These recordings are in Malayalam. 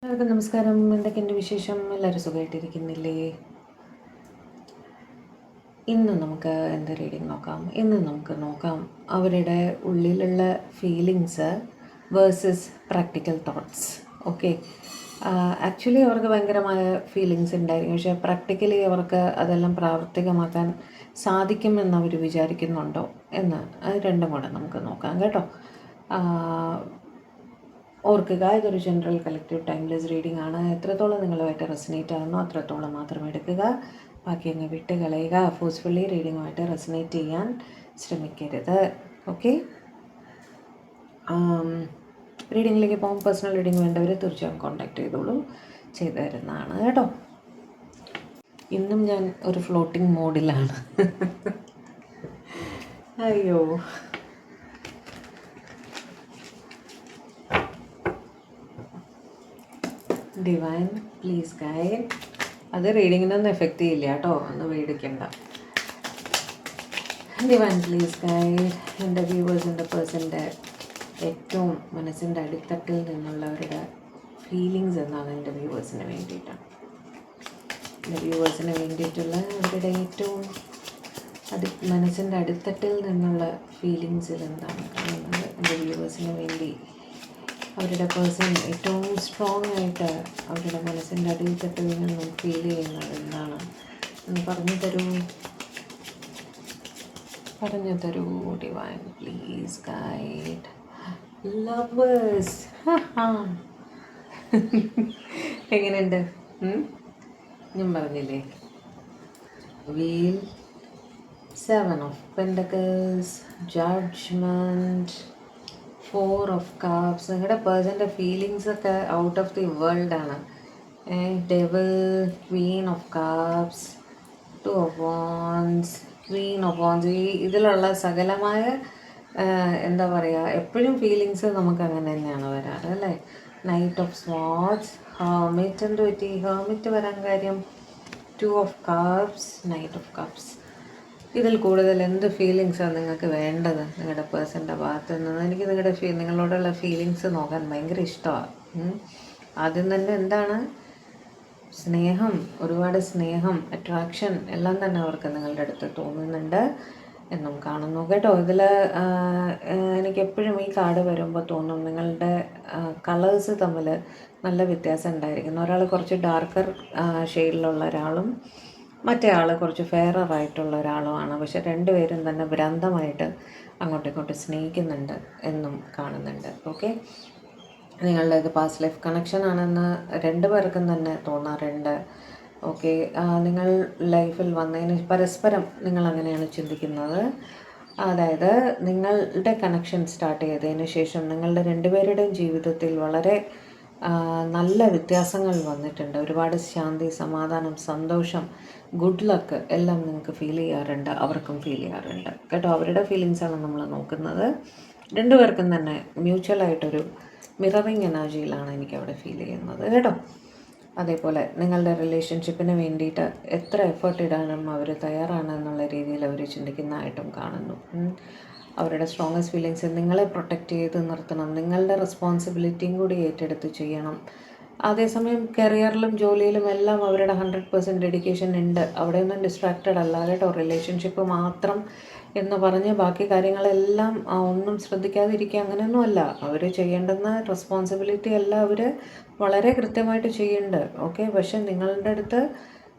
എല്ലാവർക്കും നമസ്കാരം. എന്തൊക്കെയുണ്ട് വിശേഷം? എല്ലാവരും സുഖമായിട്ടിരിക്കുന്നില്ലേ? ഇന്ന് നമുക്ക് എന്ത് റീഡിങ് നോക്കാം? ഇന്ന് നമുക്ക് നോക്കാം അവരുടെ ഉള്ളിലുള്ള feelings versus practical thoughts. Okay, actually അവർക്ക് ഭയങ്കരമായ ഫീലിങ്സ് ഉണ്ടായിരിക്കും, പക്ഷേ പ്രാക്ടിക്കലി അവർക്ക് അതെല്ലാം പ്രാവർത്തികമാക്കാൻ സാധിക്കുമെന്ന് അവർ വിചാരിക്കുന്നുണ്ടോ എന്ന് അത് രണ്ടും കൂടെ നമുക്ക് നോക്കാം കേട്ടോ. ഓർക്കുക, ഇതൊരു ജനറൽ കളക്റ്റീവ് ടൈംലെസ് റീഡിംഗ് ആണ്. എത്രത്തോളം നിങ്ങളുമായിട്ട് റെസനേറ്റ് ആകുന്നോ അത്രത്തോളം മാത്രം എടുക്കുക, ബാക്കി അങ്ങ് വിട്ട് കളയുക. ഫോഴ്സ്ഫുള്ളി റീഡിങ്ങുമായിട്ട് റെസനേറ്റ് ചെയ്യാൻ ശ്രമിക്കരുത്. ഓക്കെ, റീഡിങ്ങിലേക്ക് പോകും. പേഴ്സണൽ റീഡിംഗ് വേണ്ടവർ തീർച്ചയായും കോൺടാക്ട് ചെയ്തോളൂ, ചെയ്തു തരുന്നതാണ് കേട്ടോ. ഇന്നും ഞാൻ ഒരു ഫ്ലോട്ടിംഗ് മോഡിലാണ്. അയ്യോ, ഡിവൈൻ പ്ലീസ് ഗൈഡ്. അത് റീഡിങ്ങിനൊന്നും എഫക്റ്റ് ചെയ്യില്ല കേട്ടോ, ഒന്ന് പേടിക്കണ്ട. Divine please guide. എൻ്റെ വ്യൂവേഴ്സിൻ്റെ പേഴ്സൻ്റെ ഏറ്റവും മനസ്സിൻ്റെ അടിത്തട്ടിൽ നിന്നുള്ളവരുടെ ഫീലിങ്സ് എന്നാണ് എൻ്റെ വ്യൂവേഴ്സിന് വേണ്ടിയിട്ടാണ്. എൻ്റെ വ്യൂവേഴ്സിന് വേണ്ടിയിട്ടുള്ള അവരുടെ ഏറ്റവും മനസ്സിൻ്റെ അടിത്തട്ടിൽ നിന്നുള്ള ഫീലിങ്സിൽ എന്താണ് കാണുന്നത് എൻ്റെ വ്യൂവേഴ്സിന് വേണ്ടി. അവരുടെ പേഴ്സൺ ഏറ്റവും സ്ട്രോങ് ആയിട്ട് അവരുടെ മനസ്സിൻ്റെ അടിത്തട്ടിൽ നിന്നും ഫീൽ ചെയ്യുന്നത് എന്താണ് എന്ന് പറഞ്ഞു തരൂ ഡിവൈൻ പ്ലീസ് ഗൈഡ്. ലവേഴ്സ്. എങ്ങനെയുണ്ട്? ഞാൻ പറഞ്ഞില്ലേ, wheel, 7 of Pentacles, Judgment, 4 of Cups. നിങ്ങളുടെ പേഴ്സൻ്റെ ഫീലിങ്സ് ഒക്കെ ഔട്ട് ഓഫ് ദി വേൾഡ് ആണ്. Devil, Queen of cups, 2 of Wands, Queen of wands. ഇതിലുള്ള സകലമായ എന്താ പറയുക, എപ്പോഴും ഫീലിങ്സ് നമുക്ക് അങ്ങനെ തന്നെയാണ് വരാറ് അല്ലേ. Knight of swords, hermit. എന്ത് പറ്റി ഹെർമിറ്റ് വരാൻ കാര്യം? 2 of Cups, knight of cups. ഇതിൽ കൂടുതൽ എന്ത് ഫീലിങ്സാണ് നിങ്ങൾക്ക് വേണ്ടത് നിങ്ങളുടെ പേഴ്സൻ്റെ ഭാഗത്ത് നിന്ന്? എനിക്ക് നിങ്ങളോടുള്ള ഫീലിങ്സ് നോക്കാൻ ഭയങ്കര ഇഷ്ടമാണ്. ആദ്യം തന്നെ എന്താണ്? സ്നേഹം, ഒരുപാട് സ്നേഹം, അട്രാക്ഷൻ എല്ലാം തന്നെ അവർക്ക് നിങ്ങളുടെ അടുത്ത് തോന്നുന്നുണ്ട് എന്നും കാണുന്നു കേട്ടോ. ഇതിൽ എനിക്കെപ്പോഴും ഈ കാർഡ് വരുമ്പോൾ തോന്നും നിങ്ങളുടെ കളേഴ്സ് തമ്മിൽ നല്ല വ്യത്യാസം ഉണ്ടായിരിക്കുന്നു. ഒരാൾ കുറച്ച് ഡാർക്കർ ഷെയ്ഡിലുള്ള ഒരാളും മറ്റേ ആൾ കുറച്ച് ഫെയറായിട്ടുള്ള ഒരാളുമാണ്. പക്ഷെ രണ്ടുപേരും തന്നെ ഭ്രാന്തമായിട്ട് അങ്ങോട്ടും ഇങ്ങോട്ടും സ്നേഹിക്കുന്നുണ്ട് എന്നും കാണുന്നുണ്ട്. ഓക്കെ, നിങ്ങളുടെ ഇത് പാസ്റ്റ് ലൈഫ് കണക്ഷൻ ആണെന്ന് രണ്ടു പേർക്കും തന്നെ തോന്നാറുണ്ട്. ഓക്കെ, നിങ്ങൾ ലൈഫിൽ വന്നതിന് പരസ്പരം നിങ്ങൾ അങ്ങനെയാണ് ചിന്തിക്കുന്നത്. അതായത് നിങ്ങളുടെ കണക്ഷൻ സ്റ്റാർട്ട് ചെയ്തതിന് ശേഷം നിങ്ങളുടെ രണ്ടുപേരുടെയും ജീവിതത്തിൽ വളരെ നല്ല വ്യത്യാസങ്ങൾ വന്നിട്ടുണ്ട്. ഒരുപാട് ശാന്തി, സമാധാനം, സന്തോഷം, ഗുഡ് ലക്ക് എല്ലാം നിങ്ങൾക്ക് ഫീൽ ചെയ്യാറുണ്ട്, അവർക്കും ഫീൽ ചെയ്യാറുണ്ട് കേട്ടോ. അവരുടെ ഫീലിങ്സാണ് നമ്മൾ നോക്കുന്നത്. രണ്ടുപേർക്കും തന്നെ മ്യൂച്വലായിട്ടൊരു മിററിങ് എനർജിയിലാണ് എനിക്കവിടെ ഫീൽ ചെയ്യുന്നത് കേട്ടോ. അതേപോലെ നിങ്ങളുടെ റിലേഷൻഷിപ്പിന് വേണ്ടിയിട്ട് എത്ര എഫേർട്ട് ഇടാനും അവർ തയ്യാറാണ് എന്നുള്ള രീതിയിൽ അവർ ചിന്തിക്കുന്നതായിട്ടും കാണുന്നു. അവരുടെ സ്ട്രോങ്ങസ്റ്റ് ഫീലിങ്സ് നിങ്ങളെ പ്രൊട്ടക്റ്റ് ചെയ്ത് നിർത്തണം, നിങ്ങളുടെ റെസ്പോൺസിബിലിറ്റിയും കൂടി ഏറ്റെടുത്ത് ചെയ്യണം. അതേസമയം കരിയറിലും ജോലിയിലും എല്ലാം അവരുടെ 100% ഡെഡിക്കേഷൻ ഉണ്ട്. അവിടെയൊന്നും ഡിസ്ട്രാക്റ്റഡ് അല്ല കേട്ടോ. റിലേഷൻഷിപ്പ് മാത്രം എന്ന് പറഞ്ഞ് ബാക്കി കാര്യങ്ങളെല്ലാം ഒന്നും ശ്രദ്ധിക്കാതിരിക്കുക അങ്ങനെയൊന്നുമല്ല. അവർ ചെയ്യേണ്ടുന്ന റെസ്പോൺസിബിലിറ്റി എല്ലാം അവർ വളരെ കൃത്യമായിട്ട് ചെയ്യുന്നുണ്ട്. ഓക്കെ, പക്ഷെ നിങ്ങളുടെ അടുത്ത്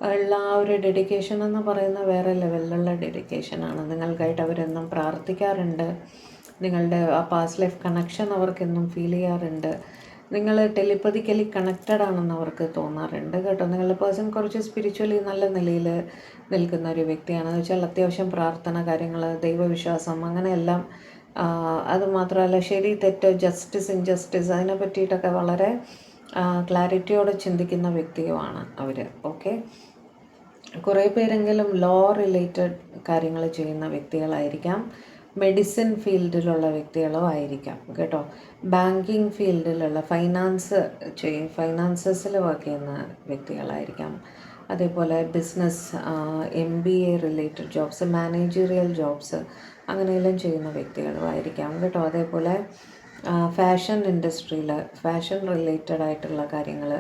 ഉള്ള ആ ഒരു ഡെഡിക്കേഷൻ എന്ന് പറയുന്ന വേറെ ലെവലിലുള്ള ഡെഡിക്കേഷനാണ്. നിങ്ങൾക്കായിട്ട് അവരെന്നും പ്രാർത്ഥിക്കാറുണ്ട്. നിങ്ങളുടെ ആ പാസ്റ്റ് ലൈഫ് കണക്ഷൻ അവർക്കെന്നും ഫീൽ ചെയ്യാറുണ്ട്. നിങ്ങൾ ടെലിപ്പതിക്കലി കണക്റ്റഡ് ആണെന്ന് അവർക്ക് തോന്നാറുണ്ട് കേട്ടോ. നിങ്ങളുടെ പേഴ്സൺ കുറച്ച് സ്പിരിച്വലി നല്ല നിലയിൽ നിൽക്കുന്ന ഒരു വ്യക്തിയാണെന്ന് വെച്ചാൽ അത്യാവശ്യം പ്രാർത്ഥന, കാര്യങ്ങൾ, ദൈവവിശ്വാസം, അങ്ങനെയെല്ലാം. അതുമാത്രമല്ല ശരി തെറ്റ്, ജസ്റ്റിസ്, ഇൻജസ്റ്റിസ് അതിനെ പറ്റിയിട്ടൊക്കെ വളരെ ക്ലാരിറ്റിയോടെ ചിന്തിക്കുന്ന വ്യക്തിയുമാണ് അവർ. ഓക്കെ, കുറേ പേരെങ്കിലും ലോ റിലേറ്റഡ് കാര്യങ്ങൾ ചെയ്യുന്ന വ്യക്തികളായിരിക്കാം, മെഡിസിൻ ഫീൽഡിലുള്ള വ്യക്തികളോ ആയിരിക്കാം കേട്ടോ. ബാങ്കിങ് ഫീൽഡിലുള്ള ഫൈനാൻസസിൽ വർക്ക് ചെയ്യുന്ന വ്യക്തികളായിരിക്കാം. അതേപോലെ business, MBA related jobs, managerial jobs അങ്ങനെയെല്ലാം ചെയ്യുന്ന വ്യക്തികളും ആയിരിക്കാം കേട്ടോ. അതേപോലെ ഫാഷൻ ഇൻഡസ്ട്രിയിൽ ഫാഷൻ റിലേറ്റഡ് ആയിട്ടുള്ള കാര്യങ്ങൾ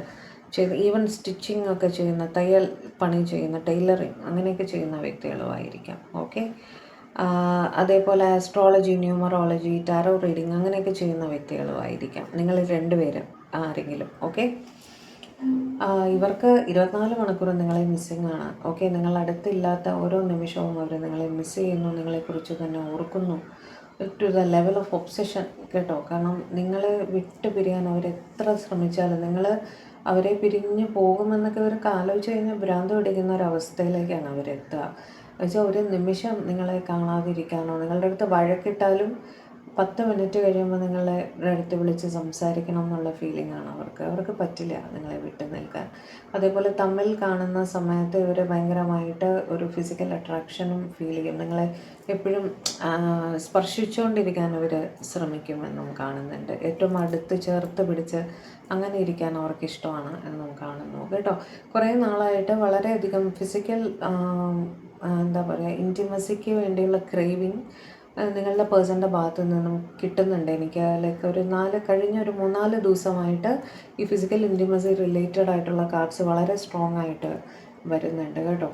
ചെയ്ത് ഈവൻ സ്റ്റിച്ചിങ് ഒക്കെ ചെയ്യുന്ന, തയ്യൽ പണി ചെയ്യുന്ന, ടൈലറിങ് അങ്ങനെയൊക്കെ ചെയ്യുന്ന വ്യക്തികളുമായിരിക്കാം. ഓക്കെ. അതേപോലെ ആസ്ട്രോളജി, ന്യൂമറോളജി, ടാരോ റീഡിങ് അങ്ങനെയൊക്കെ ചെയ്യുന്ന വ്യക്തികളുമായിരിക്കാം നിങ്ങൾ രണ്ടുപേരും ആരെങ്കിലും. ഓക്കെ. ഇവർക്ക് 24 മണിക്കൂറും നിങ്ങളെ മിസ്സിങ് ആണ്. ഓക്കെ. നിങ്ങൾ അടുത്തില്ലാത്ത ഓരോ നിമിഷവും അവർ നിങ്ങളെ മിസ് ചെയ്യുന്നു, നിങ്ങളെക്കുറിച്ച് തന്നെ ഓർക്കുന്നു. To the level of obsession കേട്ടോ. കാരണം നിങ്ങളെ വിട്ട് പിരിയാൻ അവരെത്ര ശ്രമിച്ചാലും നിങ്ങൾ അവരെ പിരിഞ്ഞ് പോകുമെന്നൊക്കെ ഇവർക്ക് ആലോചിച്ച് കഴിഞ്ഞാൽ ഭ്രാന്ത് പിടിക്കുന്ന ഒരവസ്ഥയിലേക്കാണ് അവരെത്തുക. എന്നുവെച്ചാൽ ഒരു നിമിഷം നിങ്ങളെ കാണാതിരിക്കാനോ, നിങ്ങളുടെ അടുത്ത് വഴക്കിട്ടാലും 10 മിനിറ്റ് കഴിയുമ്പോൾ നിങ്ങളെ അടുത്ത് വിളിച്ച് സംസാരിക്കണം എന്നുള്ള ഫീലിംഗ് ആണ് അവർക്ക് പറ്റില്ല നിങ്ങളെ വിട്ട് നിൽക്കാൻ. അതേപോലെ തമ്മിൽ കാണുന്ന സമയത്ത് ഇവർ ഭയങ്കരമായിട്ട് ഒരു ഫിസിക്കൽ അട്രാക്ഷനും ഫീൽ ചെയ്യും. നിങ്ങളെ എപ്പോഴും സ്പർശിച്ചുകൊണ്ടിരിക്കാൻ അവർ ശ്രമിക്കുമെന്നും കാണുന്നുണ്ട്. ഏറ്റവും അടുത്ത് ചേർത്ത് പിടിച്ച് അങ്ങനെ ഇരിക്കാൻ അവർക്ക് ഇഷ്ടമാണ് എന്നും കാണുന്നു കേട്ടോ. കുറേ നാളായിട്ട് വളരെയധികം ഫിസിക്കൽ എന്താ പറയുക, ഇൻറ്റിമസിക്ക് വേണ്ടിയുള്ള ക്രേവിങ് നിങ്ങളുടെ പേഴ്സൻ്റെ ഭാഗത്തു നിന്നും കിട്ടുന്നുണ്ട് എനിക്ക്. ലൈക്ക് കഴിഞ്ഞ ഒരു 3-4 ദിവസമായിട്ട് ഈ ഫിസിക്കൽ ഇൻറ്റിമസി റിലേറ്റഡ് ആയിട്ടുള്ള കാർഡ്സ് വളരെ സ്ട്രോങ് ആയിട്ട് വരുന്നുണ്ട് കേട്ടോ.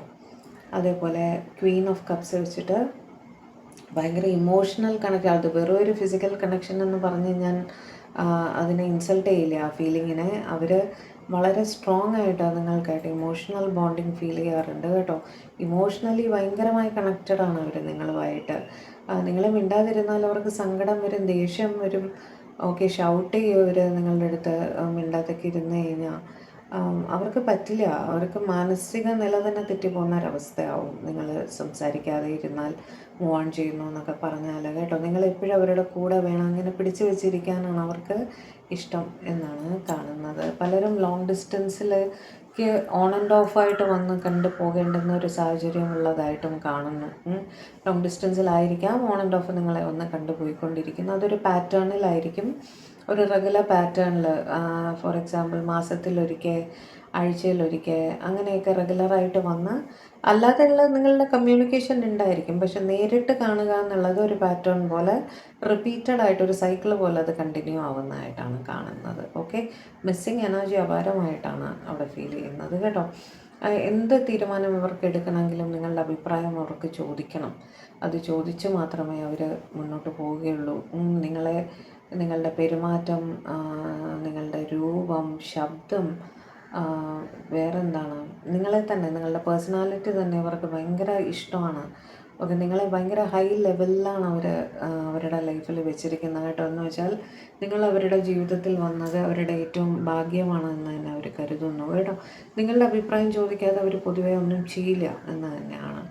അതേപോലെ ക്വീൻ ഓഫ് കപ്സ് വെച്ചിട്ട് ഭയങ്കര ഇമോഷണൽ കണക്ഷൻ. അത് വെറും ഒരു ഫിസിക്കൽ കണക്ഷൻ എന്ന് പറഞ്ഞ് ഞാൻ അതിനെ ഇൻസൾട്ട് ചെയ്യില്ല. ആ ഫീലിങ്ങിനെ അവർ വളരെ സ്ട്രോങ് ആയിട്ട് നിങ്ങൾക്കായിട്ട് ഇമോഷണൽ ബോണ്ടിങ് ഫീൽ ചെയ്യാറുണ്ട് കേട്ടോ. ഇമോഷണലി ഭയങ്കരമായി കണക്റ്റഡ് ആണ് അവർ നിങ്ങളുമായിട്ട്. നിങ്ങൾ മിണ്ടാതിരുന്നാൽ അവർക്ക് സങ്കടം വരും, ദേഷ്യം വരും. ഓക്കെ, ഷൗട്ട് ചെയ്യും അവർ നിങ്ങളുടെ അടുത്ത് മിണ്ടാതൊക്കെ ഇരുന്ന് കഴിഞ്ഞാൽ. അവർക്ക് പറ്റില്ല. അവർക്ക് മാനസിക നില തന്നെ തെറ്റിപ്പോകുന്ന ഒരവസ്ഥയാവും നിങ്ങൾ സംസാരിക്കാതെ ഇരുന്നാൽ, മൂവ് ഓൺ ചെയ്യുന്നു എന്നൊക്കെ പറഞ്ഞാൽ കേട്ടോ. നിങ്ങളെപ്പോഴും അവരുടെ കൂടെ വേണം, അങ്ങനെ പിടിച്ചു വെച്ചിരിക്കാനാണ് അവർക്ക് ഇഷ്ടം എന്നാണ് കാണുന്നത്. പലരും ലോങ് ഡിസ്റ്റൻസിലേക്ക് ഓൺ ആൻഡ് ഓഫായിട്ട് വന്ന് കണ്ടു പോകേണ്ടുന്ന ഒരു സാഹചര്യം ഉള്ളതായിട്ടും കാണുന്നു. ലോങ് ഡിസ്റ്റൻസിലായിരിക്കാം ഓൺ ആൻഡ് ഓഫ് നിങ്ങളെ ഒന്ന് കണ്ടുപോയിക്കൊണ്ടിരിക്കുന്നു. അതൊരു പാറ്റേണിലായിരിക്കും, ഒരു റെഗുലർ പാറ്റേണിൽ. ഫോർ എക്സാമ്പിൾ മാസത്തിലൊരിക്കൽ, ആഴ്ചയിലൊരിക്കൽ അങ്ങനെയൊക്കെ റെഗുലറായിട്ട് വന്ന് അല്ലാതെയുള്ള നിങ്ങളുടെ കമ്മ്യൂണിക്കേഷൻ ഉണ്ടായിരിക്കും. പക്ഷെ നേരിട്ട് കാണുക എന്നുള്ളത് ഒരു പാറ്റേൺ പോലെ റിപ്പീറ്റഡ് ആയിട്ട് ഒരു സൈക്കിൾ പോലെ അത് കണ്ടിന്യൂ ആവുന്നതായിട്ടാണ് കാണുന്നത്. ഓക്കെ. മിസ്സിങ് എനർജി അപാരമായിട്ടാണ് അവിടെ ഫീൽ ചെയ്യുന്നത് കേട്ടോ. എന്ത് തീരുമാനം ഇവർക്ക് എടുക്കണമെങ്കിലും നിങ്ങളുടെ അഭിപ്രായം അവർക്ക് ചോദിക്കണം. അത് ചോദിച്ച് മാത്രമേ അവർ മുന്നോട്ട് പോവുകയുള്ളൂ. നിങ്ങളുടെ പെരുമാറ്റം, നിങ്ങളുടെ രൂപം, ശബ്ദം, വേറെന്താണ്, നിങ്ങളുടെ പേഴ്സണാലിറ്റി തന്നെ അവർക്ക് ഭയങ്കര ഇഷ്ടമാണ്. ഓക്കെ. നിങ്ങളെ ഭയങ്കര ഹൈ ലെവലിലാണ് അവരുടെ ലൈഫിൽ വെച്ചിരിക്കുന്നത് കേട്ടോ. എന്ന് വെച്ചാൽ നിങ്ങൾ അവരുടെ ജീവിതത്തിൽ വന്നത് അവരുടെ ഏറ്റവും ഭാഗ്യമാണെന്ന് തന്നെ അവർ കരുതുന്നു കേട്ടോ. നിങ്ങളുടെ അഭിപ്രായം ചോദിക്കാതെ അവർ പൊതുവേ ഒന്നും ചെയ്യില്ല എന്ന് തന്നെയാണ്.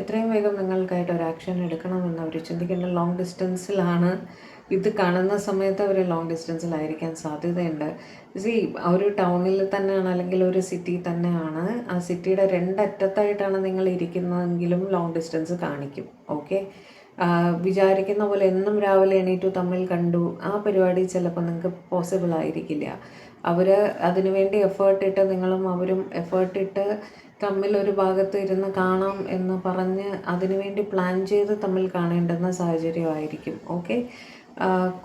എത്രയും വേഗം നിങ്ങൾക്കായിട്ട് ഒരു ആക്ഷൻ എടുക്കണമെന്ന് അവർ ചിന്തിക്കേണ്ട. ലോങ് ഡിസ്റ്റൻസിലാണ് ഇത് കാണുന്ന സമയത്ത് അവർ ലോങ് ഡിസ്റ്റൻസിലായിരിക്കാൻ സാധ്യതയുണ്ട്. ഒരു ടൗണിൽ തന്നെയാണ്, അല്ലെങ്കിൽ ഒരു സിറ്റി തന്നെയാണ്. ആ സിറ്റിയുടെ രണ്ടറ്റത്തായിട്ടാണ് നിങ്ങൾ ഇരിക്കുന്നതെങ്കിലും ലോങ് ഡിസ്റ്റൻസ് കാണിക്കും. ഓക്കെ. വിചാരിക്കുന്ന പോലെ എന്നും രാവിലെ എണീറ്റു തമ്മിൽ കണ്ടു, ആ പരിപാടി ചിലപ്പോൾ നിങ്ങൾക്ക് പോസിബിൾ ആയിരിക്കില്ല. അവർ അതിനുവേണ്ടി എഫേർട്ടിട്ട്, നിങ്ങളും അവരും എഫേർട്ടിട്ട് തമ്മിൽ ഒരു ഭാഗത്ത് ഇരുന്ന് കാണാം എന്ന് പറഞ്ഞ് അതിനുവേണ്ടി പ്ലാൻ ചെയ്ത് തമ്മിൽ കാണേണ്ടുന്ന സാഹചര്യമായിരിക്കും. ഓക്കെ.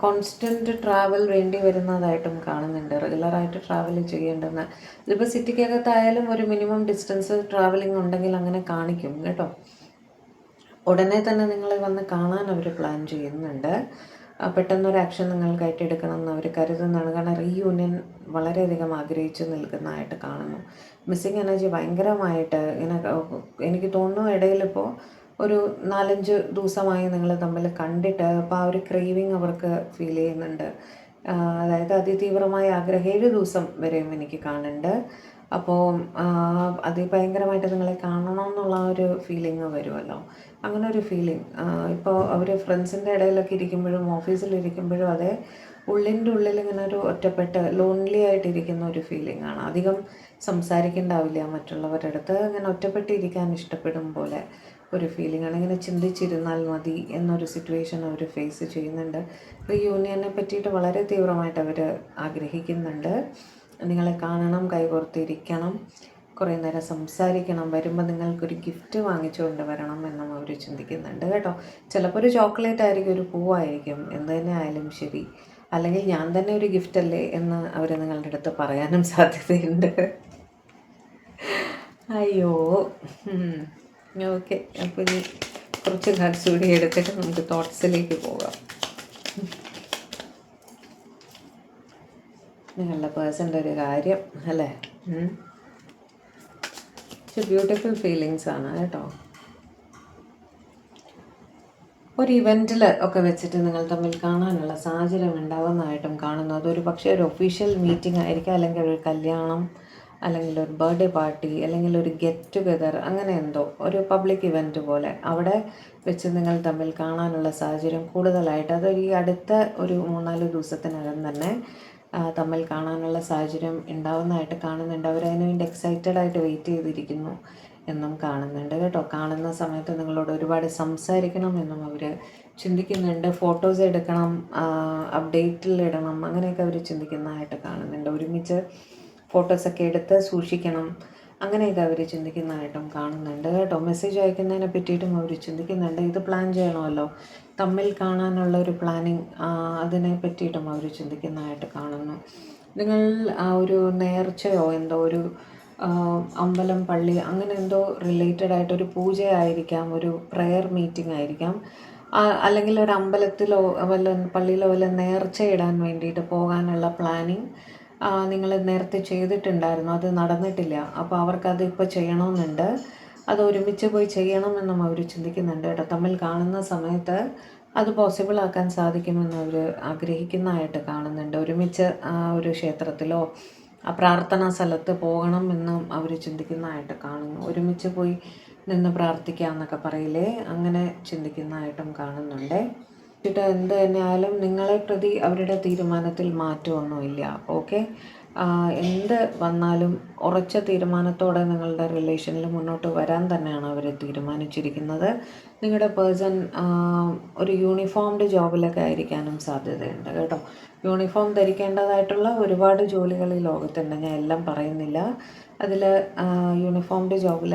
കോൺസ്റ്റൻറ്റ് ട്രാവൽ വേണ്ടി വരുന്നതായിട്ടും കാണുന്നുണ്ട്. റെഗുലറായിട്ട് ട്രാവൽ ചെയ്യേണ്ടുന്ന, ഇതിപ്പോൾ സിറ്റിക്കകത്തായാലും ഒരു മിനിമം ഡിസ്റ്റൻസ് ട്രാവലിംഗ് ഉണ്ടെങ്കിൽ അങ്ങനെ കാണിക്കും കേട്ടോ. ഉടനെ തന്നെ നിങ്ങളെ വന്ന് കാണാൻ അവർ പ്ലാൻ ചെയ്യുന്നുണ്ട്. പെട്ടെന്നൊരു ആക്ഷൻ നിങ്ങൾക്കായിട്ട് എടുക്കണം എന്ന് അവർ കരുതുന്നതാണ്. കാരണം റീയൂണിയൻ വളരെയധികം ആഗ്രഹിച്ച് നിൽക്കുന്നതായിട്ട് കാണുന്നു. മിസ്സിങ് എനർജി ഭയങ്കരമായിട്ട് എനിക്ക് തോന്നുന്നു ഇടയിലിപ്പോൾ ഒരു 4-5 ദിവസമായി നിങ്ങൾ തമ്മിൽ കണ്ടിട്ട് അപ്പോൾ ആ ഒരു ക്രേവിങ് അവർക്ക് ഫീൽ ചെയ്യുന്നുണ്ട്. അതായത് അതിതീവ്രമായ ആഗ്രഹം 7 ദിവസം വരെയും എനിക്ക് കാണുന്നുണ്ട്. അപ്പോൾ അതിഭയങ്കരമായിട്ട് നിങ്ങളെ കാണണം എന്നുള്ള ഒരു ഫീലിംഗ് വരുമല്ലോ, അങ്ങനെ ഒരു ഫീലിംഗ്. ഇപ്പോൾ അവർ ഫ്രണ്ട്സിൻ്റെ ഇടയിലൊക്കെ ഇരിക്കുമ്പോഴും ഓഫീസിലിരിക്കുമ്പോഴും അതെ, ഉള്ളിൻ്റെ ഉള്ളിൽ ഇങ്ങനെ ഒരു ഒറ്റപ്പെട്ട് ലോൺലി ആയിട്ടിരിക്കുന്ന ഒരു ഫീലിംഗ് ആണ്. അധികം സംസാരിക്കേണ്ടാവില്ല മറ്റുള്ളവരുടെ അടുത്ത്, അങ്ങനെ ഒറ്റപ്പെട്ടിരിക്കാൻ ഇഷ്ടപ്പെടും പോലെ ഒരു ഫീലിംഗ് ആണ്. ഇങ്ങനെ ചിന്തിച്ചിരുന്നാൽ മതി എന്നൊരു സിറ്റുവേഷൻ അവർ ഫേസ് ചെയ്യുന്നുണ്ട്. റീയൂണിയനെ പറ്റിയിട്ട് വളരെ തീവ്രമായിട്ട് അവർ ആഗ്രഹിക്കുന്നുണ്ട്. നിങ്ങളെ കാണണം, കൈകോർത്തിരിക്കണം, കുറേ നേരം സംസാരിക്കണം, വരുമ്പോൾ നിങ്ങൾക്കൊരു ഗിഫ്റ്റ് വാങ്ങിച്ചുകൊണ്ട് വരണം എന്നും അവർ ചിന്തിക്കുന്നുണ്ട് കേട്ടോ. ചിലപ്പോൾ ഒരു ചോക്ലേറ്റ് ആയിരിക്കും, ഒരു പൂവായിരിക്കും, എന്ത് തന്നെ ആയാലും ശരി. അല്ലെങ്കിൽ ഞാൻ തന്നെ ഒരു ഗിഫ്റ്റ് അല്ലേ എന്ന് അവർ നിങ്ങളുടെ അടുത്ത് പറയാനും സാധ്യതയുണ്ട്. അയ്യോ. ഓക്കെ, അപ്പോൾ ഇനി കുറച്ച് കാർഡ്സ് കൂടി എടുത്തിട്ട് നമുക്ക് തോട്ട്സിലേക്ക് പോകാം. നിങ്ങളുടെ പേഴ്സൻ്റെ ഒരു കാര്യം അല്ലേ, ബ്യൂട്ടിഫുൾ ഫീലിങ്സ് ആണ് കേട്ടോ. ഒരു ഇവൻറ്റിൽ ഒക്കെ വെച്ചിട്ട് നിങ്ങൾ തമ്മിൽ കാണാനുള്ള സാഹചര്യം ഉണ്ടാവുന്നതായിട്ടും കാണുന്നു. അതൊരു പക്ഷേ ഒരു ഒഫീഷ്യൽ മീറ്റിംഗ് ആയിരിക്കാം, അല്ലെങ്കിൽ ഒരു കല്യാണം, അല്ലെങ്കിൽ ഒരു ബർത്ത്ഡേ പാർട്ടി, അല്ലെങ്കിൽ ഒരു ഗെറ്റ് ടുഗെദർ, അങ്ങനെ എന്തോ ഒരു പബ്ലിക് ഇവൻറ്റ് പോലെ അവിടെ വെച്ച് നിങ്ങൾ തമ്മിൽ കാണാനുള്ള സാഹചര്യം കൂടുതലായിട്ട്, അത് ഈ അടുത്ത ഒരു 3-4 ദിവസത്തിനകം തന്നെ തമ്മിൽ കാണാനുള്ള സാഹചര്യം ഉണ്ടാവുന്നതായിട്ട് കാണുന്നുണ്ട്. അവരതിനു വേണ്ടി എക്സൈറ്റഡ് ആയിട്ട് വെയിറ്റ് ചെയ്തിരിക്കുന്നു എന്നും കാണുന്നുണ്ട് കേട്ടോ. കാണുന്ന സമയത്ത് നിങ്ങളോട് ഒരുപാട് സംസാരിക്കണം എന്നും അവർ ചിന്തിക്കുന്നുണ്ട്. ഫോട്ടോസ് എടുക്കണം, അപ്ഡേറ്റിൽ ഇടണം, അങ്ങനെയൊക്കെ അവർ ചിന്തിക്കുന്നതായിട്ട് കാണുന്നുണ്ട്. ഒരുമിച്ച് ഫോട്ടോസൊക്കെ എടുത്ത് സൂക്ഷിക്കണം, അങ്ങനെയൊക്കെ അവർ ചിന്തിക്കുന്നതായിട്ടും കാണുന്നുണ്ട് കേട്ടോ. മെസ്സേജ് അയക്കുന്നതിനെ പറ്റിയിട്ടും അവർ ചിന്തിക്കുന്നുണ്ട്. ഇത് പ്ലാൻ ചെയ്യണമല്ലോ, തമ്മിൽ കാണാനുള്ള ഒരു പ്ലാനിങ്, അതിനെ പറ്റിയിട്ടും അവർ ചിന്തിക്കുന്നതായിട്ട് കാണുന്നു. നിങ്ങൾ ആ ഒരു നേർച്ചയോ എന്തോ ഒരു അമ്പലം, പള്ളി, അങ്ങനെ എന്തോ റിലേറ്റഡ് ആയിട്ടൊരു പൂജയായിരിക്കാം, ഒരു പ്രെയർ മീറ്റിംഗ് ആയിരിക്കാം, അല്ലെങ്കിൽ ഒരു അമ്പലത്തിലോ വല്ല പള്ളിയിലോ വല്ല നേർച്ചയിടാൻ വേണ്ടിയിട്ട് പോകാനുള്ള പ്ലാനിങ് നിങ്ങൾ നേരത്തെ ചെയ്തിട്ടുണ്ടായിരുന്നു, അത് നടന്നിട്ടില്ല. അപ്പോൾ അവർക്കത് ഇപ്പോൾ ചെയ്യണമെന്നുണ്ട്, അത് ഒരുമിച്ച് പോയി ചെയ്യണമെന്നും അവർ ചിന്തിക്കുന്നുണ്ട് കേട്ടോ. തമ്മിൽ കാണുന്ന സമയത്ത് അത് പോസിബിൾ ആക്കാൻ സാധിക്കുമെന്ന് അവർ ആഗ്രഹിക്കുന്നതായിട്ട് കാണുന്നുണ്ട്. ഒരുമിച്ച് ഒരു ക്ഷേത്രത്തിലോ പ്രാർത്ഥനാ സ്ഥലത്ത് പോകണം എന്നും അവർ ചിന്തിക്കുന്നതായിട്ട് കാണുന്നു. ഒരുമിച്ച് പോയി നിന്ന് പ്രാർത്ഥിക്കാമെന്നൊക്കെ പറയില്ലേ, അങ്ങനെ ചിന്തിക്കുന്നതായിട്ടും കാണുന്നുണ്ട്. എന്ത് തന്നെയായാലും നിങ്ങളെ പ്രതി അവരുടെ തീരുമാനത്തിൽ മാറ്റമൊന്നുമില്ല. ഓക്കെ, എന്ത് വന്നാലും ഉറച്ച തീരുമാനത്തോടെ നിങ്ങളുടെ റിലേഷനിൽ മുന്നോട്ട് വരാൻ തന്നെയാണ് അവർ തീരുമാനിച്ചിരിക്കുന്നത്. നിങ്ങളുടെ പേഴ്സൺ ഒരു യൂണിഫോംഡ് ജോബിലൊക്കെ ആയിരിക്കാനും സാധ്യതയുണ്ട് കേട്ടോ. യൂണിഫോം ധരിക്കേണ്ടതായിട്ടുള്ള ഒരുപാട് ജോലികൾ ഈ ലോകത്തുണ്ട്, ഞാൻ എല്ലാം പറയുന്നില്ല. അതിൽ യൂണിഫോംഡ് ജോബിൽ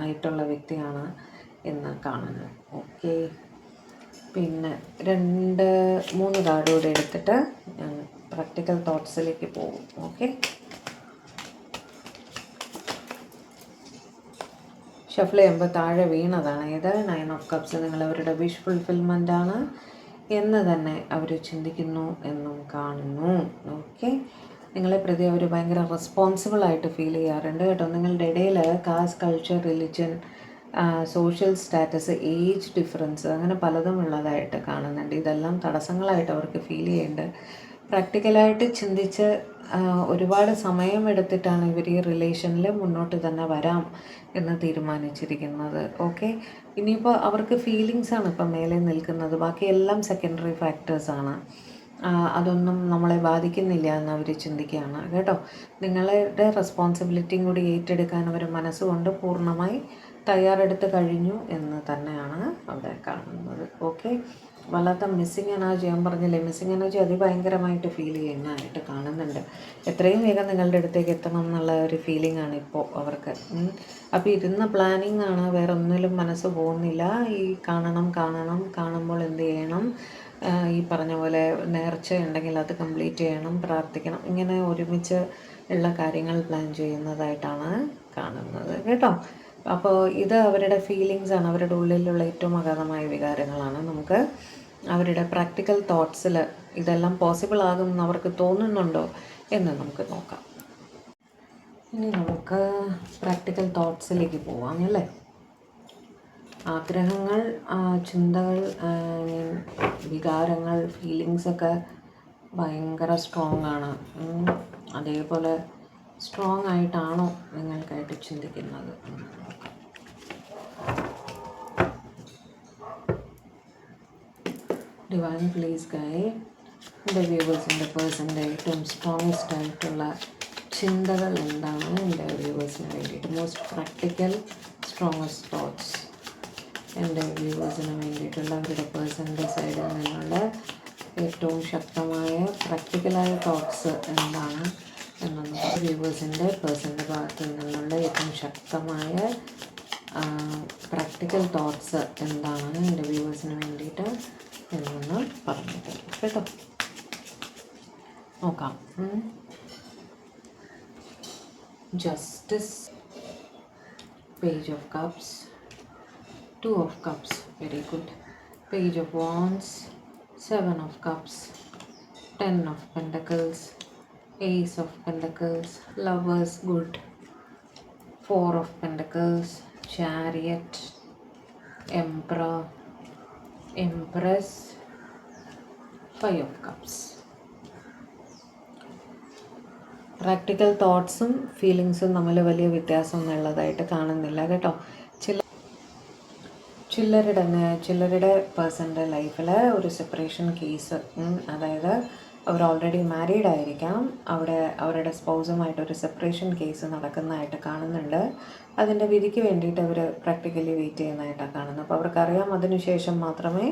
ആയിട്ടുള്ള വ്യക്തിയാണ് എന്ന് കാണുന്നു. ഓക്കെ, പിന്നെ 2-3 കാർഡ് കൂടെ എടുത്തിട്ട് ഞാൻ പ്രാക്ടിക്കൽ തോട്ട്സിലേക്ക് പോകും. ഓക്കെ, ഷഫിൾ ചെയ്യുമ്പോൾ താഴെ വീണതാണ് ഇത് 9 ഓഫ് കപ്സ്. നിങ്ങളവരുടെ വിഷ് ഫുൾഫിൽമെൻ്റ് ആണ് എന്ന് തന്നെ അവർ ചിന്തിക്കുന്നു എന്നും കാണുന്നു. ഓക്കെ, നിങ്ങളെ പ്രതി അവർ ഭയങ്കര റെസ്പോൺസിബിളായിട്ട് ഫീൽ ചെയ്യാറുണ്ട് കേട്ടോ. നിങ്ങളുടെ ഇടയിൽ caste, culture, religion, social status, age difference, അങ്ങനെ പലതും ഉള്ളതായിട്ട് കാണുന്നുണ്ട്. ഇതെല്ലാം തടസ്സങ്ങളായിട്ട് അവർക്ക് ഫീൽ ചെയ്യുന്നുണ്ട്. പ്രാക്ടിക്കലായിട്ട് ചിന്തിച്ച് ഒരുപാട് സമയമെടുത്തിട്ടാണ് ഇവർ ഈ റിലേഷനിൽ മുന്നോട്ട് തന്നെ വരാം എന്ന് തീരുമാനിച്ചിരിക്കുന്നത്. ഓക്കെ, ഇനിയിപ്പോൾ അവർക്ക് ഫീലിങ്സാണ് ഇപ്പം മേലെ നിൽക്കുന്നത്, ബാക്കിയെല്ലാം സെക്കൻഡറി ഫാക്ടേഴ്സാണ്. അതൊന്നും നമ്മളെ ബാധിക്കുന്നില്ല എന്ന് അവർ ചിന്തിക്കുകയാണ് കേട്ടോ. നിങ്ങളുടെ റെസ്പോൺസിബിലിറ്റിയും കൂടി ഏറ്റെടുക്കാൻ അവർ മനസ്സുകൊണ്ട് പൂർണ്ണമായി തയ്യാറെടുത്ത് കഴിഞ്ഞു എന്ന് തന്നെയാണ് അവിടെ കാണുന്നത്. ഓക്കെ, വല്ലാത്ത മിസ്സിങ് എനർജി, ഞാൻ പറഞ്ഞില്ലേ, മിസ്സിങ് എനർജി അതിഭയങ്കരമായിട്ട് ഫീൽ ചെയ്യുന്നതായിട്ട് കാണുന്നുണ്ട്. എത്രയും വേഗം നിങ്ങളുടെ അടുത്തേക്ക് എത്തണം എന്നുള്ള ഒരു ഫീലിംഗ് ആണ് ഇപ്പോൾ അവർക്ക്. അപ്പോൾ ഇരുന്ന പ്ലാനിങ് ആണ്, വേറെ ഒന്നിലും മനസ്സ് പോകുന്നില്ല. ഈ കാണുമ്പോൾ എന്ത് ചെയ്യണം, ഈ പറഞ്ഞ പോലെ നേർച്ച ഉണ്ടെങ്കിൽ അത് കംപ്ലീറ്റ് ചെയ്യണം, പ്രാർത്ഥിക്കണം, ഇങ്ങനെ ഒരുമിച്ച് ഉള്ള കാര്യങ്ങൾ പ്ലാൻ ചെയ്യുന്നതായിട്ടാണ് കാണുന്നത് കേട്ടോ. അപ്പോൾ ഇത് അവരുടെ ഫീലിങ്സാണ്, അവരുടെ ഉള്ളിലുള്ള ഏറ്റവും അഗാധമായ വികാരങ്ങളാണ്. നമുക്ക് അവരുടെ പ്രാക്ടിക്കൽ തോട്ട്സിൽ ഇതെല്ലാം പോസിബിൾ ആകുമെന്ന് അവർക്ക് തോന്നുന്നുണ്ടോ എന്ന് നമുക്ക് നോക്കാം. ഇനി നമുക്ക് പ്രാക്ടിക്കൽ തോട്ട്സിലേക്ക് പോവാം അല്ലേ. ആഗ്രഹങ്ങൾ, ചിന്തകൾ, വികാരങ്ങൾ, ഫീലിങ്സൊക്കെ ഭയങ്കര സ്ട്രോങ് ആണ്. അതേപോലെ സ്ട്രോങ് ആയിട്ടാണോ നിങ്ങൾക്കായിട്ട് ചിന്തിക്കുന്നത്? ഡിവൈൻ പ്ലീസ് ഗൈഡ് എൻ്റെ വ്യൂവേഴ്സിൻ്റെ പേഴ്സൻ്റെ ഏറ്റവും സ്ട്രോങ്സ്റ്റ് ആയിട്ടുള്ള ചിന്തകൾ എന്താണ് എൻ്റെ വ്യൂവേഴ്സിന് വേണ്ടിയിട്ട്? മോസ്റ്റ് പ്രാക്ടിക്കൽ സ്ട്രോങ്ങസ്റ്റ് തോട്ട്സ് എൻ്റെ വ്യൂവേഴ്സിന് വേണ്ടിയിട്ടുള്ള അവരുടെ പേഴ്സൻ്റെ സൈഡിൽ നിന്നുള്ള ഏറ്റവും ശക്തമായ പ്രാക്ടിക്കലായ തോട്ട്സ് എന്താണ് എന്നൊന്ന് വ്യൂവേഴ്സിൻ്റെ പേഴ്സൻ്റെ ഭാഗത്തു നിന്നുള്ള ഏറ്റവും ശക്തമായ പ്രാക്ടിക്കൽ തോട്ട്സ് എന്താണ് എൻ്റെ വ്യൂവേഴ്സിന് വേണ്ടിയിട്ട് എന്നൊന്ന് പറഞ്ഞു തരും കേട്ടോ. നോക്കാം. Justice, page of cups, two of cups, very good. Page of wands, 7 of cups, 10 of pentacles, ace of pentacles, lovers, good. 4 of pentacles, chariot, emperor, empress, 5 of cups. Practical തോട്ട്സും ഫീലിങ്സും തമ്മിൽ വലിയ വ്യത്യാസമൊന്നും ഉള്ളതായിട്ട് കാണുന്നില്ല കേട്ടോ. ചിലരുടെ പേഴ്സൻ്റെ ലൈഫിൽ ഒരു സെപ്പറേഷൻ കേസ്, അതായത് അവർ ഓൾറെഡി മാരീഡ് ആയിരിക്കാം, അവിടെ അവരുടെ സ്പൗസുമായിട്ടൊരു സെപ്പറേഷൻ കേസ് നടക്കുന്നതായിട്ട് കാണുന്നുണ്ട്. അതിൻ്റെ വിധിക്ക് വേണ്ടിയിട്ട് അവർ പ്രാക്ടിക്കലി വെയിറ്റ് ചെയ്യുന്നതായിട്ടാണ് കാണുന്നത്. അപ്പോൾ അവർക്കറിയാം അതിനുശേഷം മാത്രമേ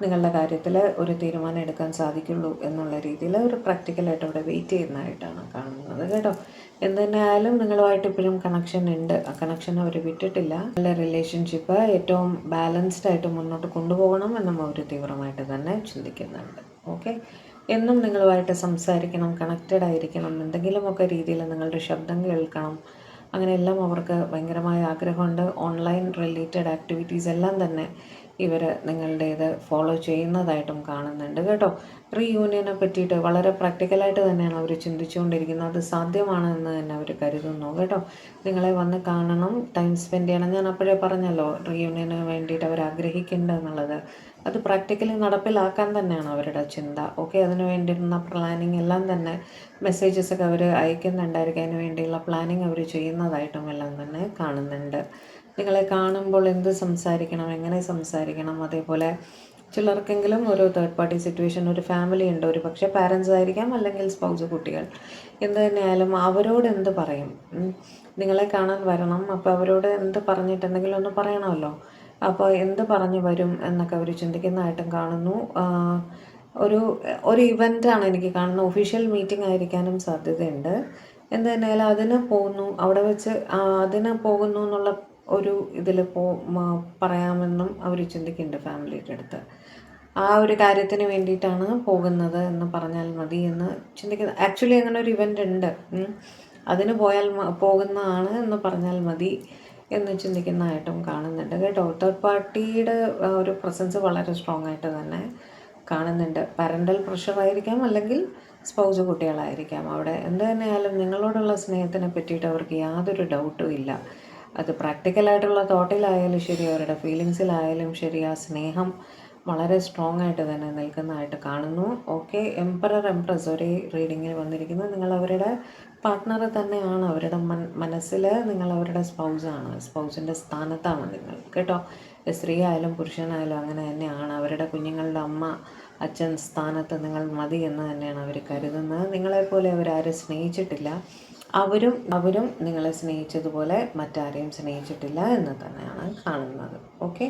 നിങ്ങളുടെ കാര്യത്തിൽ ഒരു തീരുമാനം എടുക്കാൻ സാധിക്കുള്ളൂ എന്നുള്ള രീതിയിൽ ഒരു പ്രാക്ടിക്കലായിട്ട് അവിടെ വെയിറ്റ് ചെയ്യുന്നതായിട്ടാണ് കാണുന്നത് കേട്ടോ. എന്ത് തന്നെ ആയാലും നിങ്ങളുമായിട്ട് ഇപ്പോഴും കണക്ഷൻ ഉണ്ട്. ആ കണക്ഷൻ അവർ വിട്ടിട്ടില്ല. നിങ്ങളുടെ റിലേഷൻഷിപ്പ് ഏറ്റവും ബാലൻസ്ഡ് ആയിട്ട് മുന്നോട്ട് കൊണ്ടുപോകണം എന്നും അവർ തീവ്രമായിട്ട് തന്നെ ചിന്തിക്കുന്നുണ്ട്. ഓക്കെ, എന്നും നിങ്ങളുമായിട്ട് സംസാരിക്കണം, കണക്റ്റഡ് ആയിരിക്കണം, എന്തെങ്കിലുമൊക്കെ രീതിയിൽ നിങ്ങളുടെ ശബ്ദം കേൾക്കണം, അങ്ങനെയെല്ലാം അവർക്ക് ഭയങ്കരമായ ആഗ്രഹമുണ്ട്. ഓൺലൈൻ റിലേറ്റഡ് ആക്ടിവിറ്റീസ് എല്ലാം തന്നെ ഇവർ നിങ്ങളുടേത് ഫോളോ ചെയ്യുന്നതായിട്ടും കാണുന്നുണ്ട് കേട്ടോ. റീയൂണിയനെ പറ്റിയിട്ട് വളരെ പ്രാക്ടിക്കലായിട്ട് തന്നെയാണ് അവർ ചിന്തിച്ചുകൊണ്ടിരിക്കുന്നത്. അത് സാധ്യമാണ് എന്ന് തന്നെ അവർ കരുതുന്നു കേട്ടോ. നിങ്ങളെ വന്ന് കാണണം, ടൈം സ്പെൻഡ് ചെയ്യണം. ഞാൻ അപ്പോഴേ പറഞ്ഞല്ലോ റീയൂണിയന് വേണ്ടിയിട്ട് അവർ ആഗ്രഹിക്കുന്നുണ്ട് എന്നുള്ളത്. അത് പ്രാക്ടിക്കലി നടപ്പിലാക്കാൻ തന്നെയാണ് അവരുടെ ചിന്ത. ഓക്കെ, അതിന് വേണ്ടിയിരുന്ന പ്ലാനിങ് എല്ലാം തന്നെ മെസ്സേജസൊക്കെ അവർ അയക്കുന്നുണ്ടായിരിക്കും. അതിന് വേണ്ടിയുള്ള പ്ലാനിങ് അവർ ചെയ്യുന്നതായിട്ടും എല്ലാം തന്നെ കാണുന്നുണ്ട്. നിങ്ങളെ കാണുമ്പോൾ എന്ത് സംസാരിക്കണം, എങ്ങനെ സംസാരിക്കണം, അതേപോലെ ചിലർക്കെങ്കിലും ഒരു തേർഡ് പാർട്ടി സിറ്റുവേഷൻ, ഒരു ഫാമിലി ഉണ്ട്, ഒരു പക്ഷേ പാരൻസ് ആയിരിക്കാം, അല്ലെങ്കിൽ സ്പൗസ്, കുട്ടികൾ, എന്ത് തന്നെയായാലും അവരോട് എന്ത് പറയും. നിങ്ങളെ കാണാൻ വരണം, അപ്പോൾ അവരോട് എന്ത് പറഞ്ഞിട്ടുണ്ടെങ്കിലും ഒന്ന് പറയണമല്ലോ. അപ്പോൾ എന്ത് പറഞ്ഞു വരും എന്നൊക്കെ അവർ ചിന്തിക്കുന്നതായിട്ടും കാണുന്നു. ഒരു ഇവൻ്റാണ് എനിക്ക് കാണുന്നത്. ഒഫീഷ്യൽ മീറ്റിംഗ് ആയിരിക്കാനും സാധ്യതയുണ്ട്. എന്ത് തന്നെയായാലും അതിന് പോകുന്നു, അവിടെ വെച്ച് അതിന് പോകുന്നു എന്നുള്ള ഒരു ഇതിൽ പറയാമെന്നും അവർ ചിന്തിക്കുന്നുണ്ട് ഫാമിലിയുടെ അടുത്ത്. ആ ഒരു കാര്യത്തിന് വേണ്ടിയിട്ടാണ് പോകുന്നത് എന്ന് പറഞ്ഞാൽ മതി എന്ന് ചിന്തിക്കുന്നത്. ആക്ച്വലി അങ്ങനെ ഒരു ഇവൻ്റ് ഉണ്ട്, അതിന് പോകുന്നതാണ് എന്ന് പറഞ്ഞാൽ മതി എന്ന് ചിന്തിക്കുന്നതായിട്ടും കാണുന്നുണ്ട് കേട്ടോ. തേർഡ് പാർട്ടിയുടെ ഒരു പ്രസൻസ് വളരെ സ്ട്രോങ് ആയിട്ട് തന്നെ കാണുന്നുണ്ട്. പാരൻ്റൽ പ്രഷറായിരിക്കാം, അല്ലെങ്കിൽ സ്പൗസ് കുട്ടികളായിരിക്കാം. അവിടെ എന്ത് തന്നെയായാലും നിങ്ങളോടുള്ള സ്നേഹത്തിനെ പറ്റിയിട്ട് അവർക്ക് യാതൊരു ഡൗട്ടും ഇല്ല. അത് പ്രാക്ടിക്കലായിട്ടുള്ള തോട്ടിലായാലും ശരി, അവരുടെ ഫീലിങ്സിലായാലും ശരി, ആ സ്നേഹം വളരെ സ്ട്രോങ് ആയിട്ട് തന്നെ നിൽക്കുന്നതായിട്ട് കാണുന്നു. ഓക്കെ, എംപറർ, എംപ്രസ് ഒരേ റീഡിങ്ങിൽ വന്നിരിക്കുന്നത്. നിങ്ങൾ അവരുടെ പാർട്ട്ണർ തന്നെയാണ്. അവരുടെ മനസ്സിൽ നിങ്ങൾ അവരുടെ സ്പൗസാണ്, സ്പൗസിൻ്റെ സ്ഥാനത്താണ് നിങ്ങൾ കേട്ടോ. സ്ത്രീ ആയാലും പുരുഷനായാലും അങ്ങനെ തന്നെയാണ്. അവരുടെ കുഞ്ഞുങ്ങളുടെ അമ്മ, അച്ഛൻ സ്ഥാനത്ത് നിങ്ങൾ മതി എന്ന് തന്നെയാണ് അവർ കരുതുന്നത്. നിങ്ങളെപ്പോലെ അവരാരും സ്നേഹിച്ചിട്ടില്ല. അവരും നിങ്ങളെ സ്നേഹിച്ചതുപോലെ മറ്റാരെയും സ്നേഹിച്ചിട്ടില്ല എന്ന് തന്നെയാണ് കാണുന്നത്. ഓക്കെ,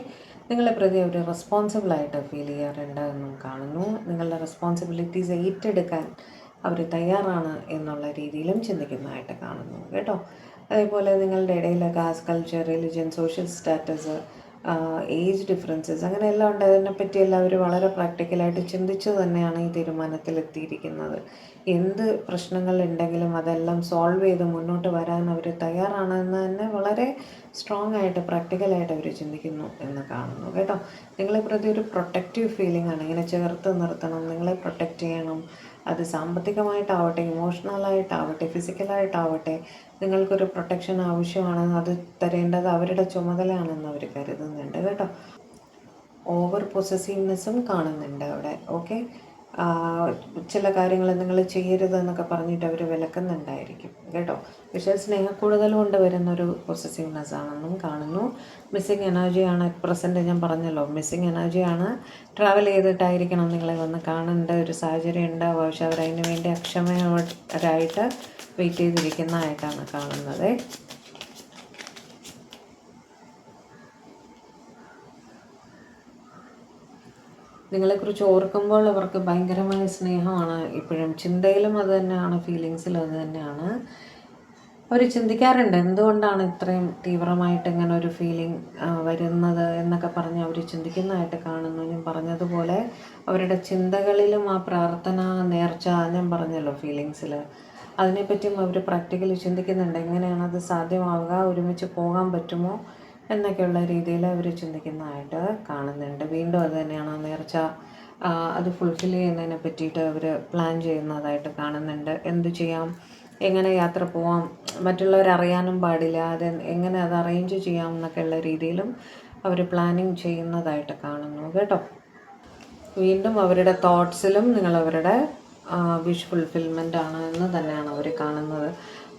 നിങ്ങളെ പ്രതി അവർ റെസ്പോൺസിബിളായിട്ട് ഫീൽ ചെയ്യാറുണ്ട് എന്നും കാണുന്നു. നിങ്ങളുടെ റെസ്പോൺസിബിലിറ്റീസ് ഏറ്റെടുക്കാൻ അവർ തയ്യാറാണ് എന്നുള്ള രീതിയിലും ചിന്തിക്കുന്നതായിട്ട് കാണുന്നു കേട്ടോ. അതേപോലെ നിങ്ങളുടെ ഇടയിൽ caste, culture, religion, social status, age differences അങ്ങനെ എല്ലാം ഉണ്ട്. അതിനെപ്പറ്റി എല്ലാവരും വളരെ പ്രാക്ടിക്കലായിട്ട് ചിന്തിച്ചു തന്നെയാണ് ഈ തീരുമാനത്തിലെത്തിയിരിക്കുന്നത്. എന്ത് പ്രശ്നങ്ങൾ ഉണ്ടെങ്കിലും അതെല്ലാം സോൾവ് ചെയ്ത് മുന്നോട്ട് വരാൻ അവർ തയ്യാറാണെന്ന് തന്നെ വളരെ സ്ട്രോങ് ആയിട്ട് പ്രാക്ടിക്കലായിട്ട് അവർ ചിന്തിക്കുന്നു എന്ന് കാണുന്നു കേട്ടോ. നിങ്ങളെ പ്രതി ഒരു പ്രൊട്ടക്റ്റീവ് ഫീലിംഗ് ആണ്. ഇങ്ങനെ ചേർത്ത് നിർത്തണം, നിങ്ങളെ പ്രൊട്ടക്റ്റ് ചെയ്യണം. അത് സാമ്പത്തികമായിട്ടാവട്ടെ, ഇമോഷണലായിട്ടാവട്ടെ, ഫിസിക്കലായിട്ടാവട്ടെ, നിങ്ങൾക്കൊരു പ്രൊട്ടക്ഷൻ ആവശ്യമാണ്. അത് തരേണ്ടത് അവരുടെ ചുമതലയാണെന്ന് അവർ കരുതുന്നുണ്ട് കേട്ടോ. ഓവർ പൊസസീവ്നെസ്സും കാണുന്നുണ്ട് അവിടെ. ഓക്കെ, ചില കാര്യങ്ങൾ നിങ്ങൾ ചെയ്യരുതെന്നൊക്കെ പറഞ്ഞിട്ട് അവർ വിലക്കുന്നുണ്ടായിരിക്കും കേട്ടോ. പക്ഷേ സ്നേഹക്കൂടുതൽ കൊണ്ട് വരുന്നൊരു പൊസസീവ്നെസ് ആണെന്നും കാണുന്നു. മിസ്സിങ് എനർജിയാണ് അറ്റ് പ്രസൻറ്റ്. ഞാൻ പറഞ്ഞല്ലോ, മിസ്സിങ് എനർജിയാണ്. ട്രാവൽ ചെയ്തിട്ടായിരിക്കണം നിങ്ങളെ വന്ന് കാണേണ്ട ഒരു സാഹചര്യം ഉണ്ടാവുക. പക്ഷെ അവരതിന് വേണ്ടി അക്ഷമരായിട്ട് വെയിറ്റ് ചെയ്തിരിക്കുന്നതായിട്ടാണ് കാണുന്നത്. നിങ്ങളെക്കുറിച്ച് ഓർക്കുമ്പോൾ അവർക്ക് ഭയങ്കരമായ സ്നേഹമാണ് ഇപ്പോഴും. ചിന്തയിലും അത് തന്നെയാണ്, ഫീലിങ്സിലും അത് തന്നെയാണ്. അവർ ചിന്തിക്കാറുണ്ട് എന്തുകൊണ്ടാണ് ഇത്രയും തീവ്രമായിട്ട് ഇങ്ങനെ ഒരു ഫീലിംഗ് വരുന്നത് എന്നൊക്കെ പറഞ്ഞ് അവർ ചിന്തിക്കുന്നതായിട്ട് കാണുന്നു. ഞാൻ പറഞ്ഞതുപോലെ അവരുടെ ചിന്തകളിലും ആ പ്രാർത്ഥന, നേർച്ച, ഞാൻ പറഞ്ഞല്ലോ ഫീലിങ്സിൽ, അതിനെപ്പറ്റിയും അവർ പ്രാക്ടിക്കലി ചിന്തിക്കുന്നുണ്ട്. എങ്ങനെയാണ് അത് സാധ്യമാവുക, ഒരുമിച്ച് പോകാൻ പറ്റുമോ എന്നൊക്കെയുള്ള രീതിയിൽ അവർ ചിന്തിക്കുന്നതായിട്ട് കാണുന്നുണ്ട്. വീണ്ടും അത് തന്നെയാണ് നേർച്ച, അത് ഫുൾഫിൽ ചെയ്യുന്നതിനെ പറ്റിയിട്ട് അവർ പ്ലാൻ ചെയ്യുന്നതായിട്ട് കാണുന്നുണ്ട്. എന്തു ചെയ്യാം, എങ്ങനെ യാത്ര പോവാം, മറ്റുള്ളവരറിയാനും പാടില്ല, അത് എങ്ങനെ അത് അറേഞ്ച് ചെയ്യാം എന്നൊക്കെയുള്ള രീതിയിലും അവർ പ്ലാനിങ് ചെയ്യുന്നതായിട്ട് കാണുന്നു കേട്ടോ. വീണ്ടും അവരുടെ തോട്ട്സിലും നിങ്ങൾ അവരുടെ വിഷ് ഫുൾഫിൽമെൻ്റ് ആണ് എന്ന് തന്നെയാണ് അവർ കാണുന്നത്.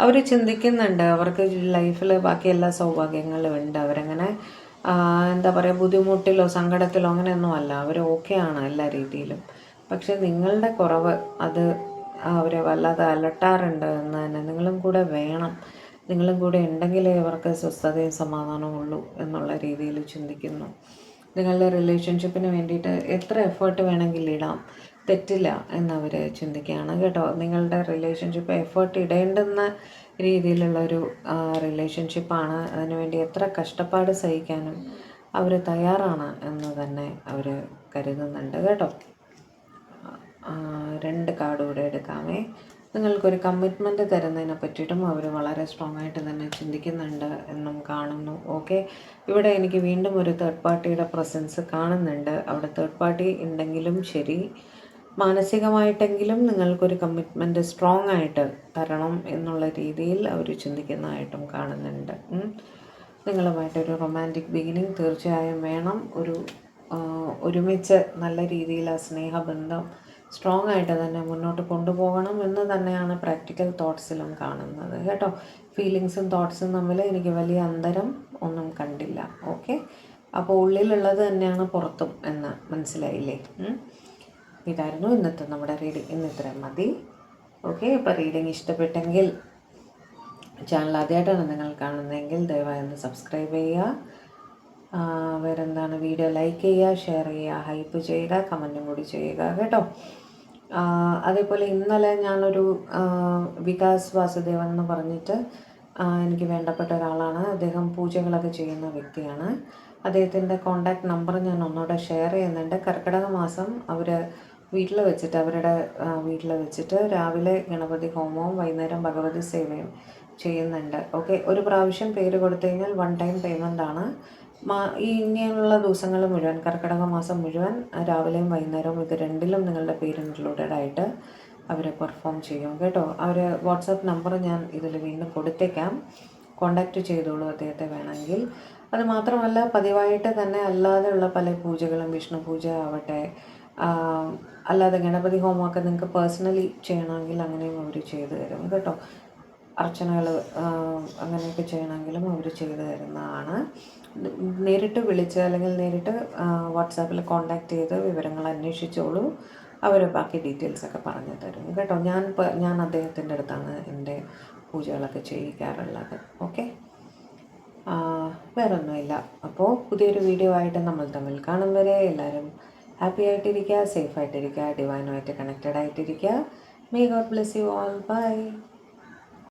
അവർ ചിന്തിക്കുന്നുണ്ട് അവർക്ക് ലൈഫിൽ ബാക്കി എല്ലാ സൗഭാഗ്യങ്ങളും ഉണ്ട്. അവരങ്ങനെ എന്താ പറയുക, ബുദ്ധിമുട്ടിലോ സങ്കടത്തിലോ അങ്ങനെയൊന്നും അല്ല, അവർ ഓക്കെയാണ് എല്ലാ രീതിയിലും. പക്ഷെ നിങ്ങളുടെ കുറവ് അത് അവരെ വല്ലാതെ അലട്ടാറുണ്ട് എന്ന് തന്നെ. നിങ്ങളും കൂടെ വേണം, നിങ്ങളും കൂടെ ഉണ്ടെങ്കിലേ അവർക്ക് സ്വസ്ഥതയും സമാധാനവും ഉള്ളൂ എന്നുള്ള രീതിയിൽ ചിന്തിക്കുന്നു. നിങ്ങളുടെ റിലേഷൻഷിപ്പിന് വേണ്ടിയിട്ട് എത്ര എഫേർട്ട് വേണമെങ്കിലും ഇടാം, തെറ്റില്ല എന്നവർ ചിന്തിക്കുകയാണ് കേട്ടോ. നിങ്ങളുടെ റിലേഷൻഷിപ്പ് എഫേർട്ട് ഇടേണ്ടുന്ന രീതിയിലുള്ളൊരു റിലേഷൻഷിപ്പാണ്. അതിനുവേണ്ടി എത്ര കഷ്ടപ്പാട് സഹിക്കാനും അവർ തയ്യാറാണ് എന്ന് തന്നെ അവർ കരുതുന്നുണ്ട് കേട്ടോ. 2 കാർഡ് കൂടെ എടുക്കാമേ. നിങ്ങൾക്കൊരു കമ്മിറ്റ്മെൻറ്റ് തരുന്നതിനെ പറ്റിയിട്ടും അവർ വളരെ സ്ട്രോങ് ആയിട്ട് തന്നെ ചിന്തിക്കുന്നുണ്ട് എന്നും കാണുന്നു. ഓക്കെ, ഇവിടെ എനിക്ക് വീണ്ടും ഒരു തേർഡ് പാർട്ടിയുടെ പ്രസൻസ് കാണുന്നുണ്ട്. അവിടെ തേർഡ് പാർട്ടി ഉണ്ടെങ്കിലും ശരി, മാനസികമായിട്ടെങ്കിലും നിങ്ങൾക്കൊരു കമ്മിറ്റ്മെൻറ്റ് സ്ട്രോങ് ആയിട്ട് തരണം എന്നുള്ള രീതിയിൽ അവർ ചിന്തിക്കുന്നതായിട്ടും കാണുന്നുണ്ട്. നിങ്ങളുമായിട്ടൊരു റൊമാൻറ്റിക് ബിഗിനിങ് തീർച്ചയായും വേണം. ഒരുമിച്ച് നല്ല രീതിയിൽ ആ സ്നേഹബന്ധം സ്ട്രോങ് ആയിട്ട് തന്നെ മുന്നോട്ട് കൊണ്ടുപോകണം എന്ന് തന്നെയാണ് പ്രാക്ടിക്കൽ തോട്ട്സിലും കാണുന്നത് കേട്ടോ. ഫീലിങ്സും തോട്ട്സും തമ്മിൽ എനിക്ക് വലിയ അന്തരം ഒന്നും കണ്ടില്ല. ഓക്കെ, അപ്പോൾ ഉള്ളിലുള്ളത് തന്നെയാണ് പുറത്തും എന്ന് മനസ്സിലായില്ലേ? ഇതായിരുന്നു ഇന്നത്തെ നമ്മുടെ റീഡിങ്. ഇന്നിത്രയും മതി. ഓക്കെ, അപ്പോൾ റീഡിങ് ഇഷ്ടപ്പെട്ടെങ്കിൽ, ചാനൽ ആദ്യമായിട്ടാണ് നിങ്ങൾ കാണുന്നതെങ്കിൽ ദയവായി ഒന്ന് സബ്സ്ക്രൈബ് ചെയ്യുക. വേറെന്താണ്, വീഡിയോ ലൈക്ക് ചെയ്യുക, ഷെയർ ചെയ്യുക, ഹൈപ്പ് ചെയ്യുക, കമൻറ്റും കൂടി ചെയ്യുക കേട്ടോ. അതേപോലെ ഇന്നലെ ഞാനൊരു വികാസ് വാസുദേവൻ എന്ന് പറഞ്ഞിട്ട് എനിക്ക് വേണ്ടപ്പെട്ട ഒരാളാണ്. അദ്ദേഹം പൂജകളൊക്കെ ചെയ്യുന്ന വ്യക്തിയാണ്. അദ്ദേഹത്തിൻ്റെ കോണ്ടാക്ട് നമ്പർ ഞാൻ ഒന്നുകൂടെ ഷെയർ ചെയ്യുന്നുണ്ട്. കർക്കിടക മാസം അവർ അവരുടെ വീട്ടിൽ വെച്ചിട്ട് രാവിലെ ഗണപതി ഹോമവും വൈകുന്നേരം ഭഗവതി സേവയും ചെയ്യുന്നുണ്ട്. ഓക്കെ, ഒരു പ്രാവശ്യം പേര് കൊടുത്തു കഴിഞ്ഞാൽ 1 ടൈം പേയ്മെൻ്റ് ആണ്. ഇങ്ങനെയുള്ള ദിവസങ്ങൾ മുഴുവൻ, കർക്കിടക മാസം മുഴുവൻ രാവിലെയും വൈകുന്നേരവും ഇത് രണ്ടിലും നിങ്ങളുടെ പേര് ഇൻക്ലൂഡഡ് ആയിട്ട് അവർ പെർഫോം ചെയ്യും കേട്ടോ. അവർ വാട്സാപ്പ് നമ്പർ ഞാൻ ഇതിൽ വീണ്ടും കൊടുത്തേക്കാം, കോണ്ടാക്റ്റ് ചെയ്തോളൂ അദ്ദേഹത്തെ വേണമെങ്കിൽ. അത് മാത്രമല്ല, പതിവായിട്ട് തന്നെ അല്ലാതെയുള്ള പല പൂജകളും, വിഷ്ണു പൂജ ആവട്ടെ, അല്ലാതെ ഗണപതി ഹോമമൊക്കെ നിങ്ങൾക്ക് പേഴ്സണലി ചെയ്യണമെങ്കിൽ അങ്ങനെയും അവർ ചെയ്തു തരും കേട്ടോ. അർച്ചനകൾ അങ്ങനെയൊക്കെ ചെയ്യണമെങ്കിലും അവർ ചെയ്തു തരുന്നതാണ്. നേരിട്ട് വിളിച്ച് അല്ലെങ്കിൽ നേരിട്ട് വാട്സാപ്പിൽ കോണ്ടാക്ട് ചെയ്ത് വിവരങ്ങൾ അന്വേഷിച്ചോളൂ. അവർ ബാക്കി ഡീറ്റെയിൽസൊക്കെ പറഞ്ഞു തരും കേട്ടോ. ഞാൻ അദ്ദേഹത്തിൻ്റെ അടുത്താണ് എൻ്റെ പൂജകളൊക്കെ ചെയ്യിക്കാറുള്ളത്. ഓക്കെ, വേറൊന്നുമില്ല. അപ്പോൾ പുതിയൊരു വീഡിയോ ആയിട്ട് നമ്മൾ തമ്മിൽ കാണും വരെ എല്ലാവരും ഹാപ്പി ആയിട്ടിരിക്കുക, സേഫ് ആയിട്ടിരിക്കുക, ഡിവൈനുമായിട്ട് കണക്റ്റഡ് ആയിട്ടിരിക്കുക. May God bless you all. By.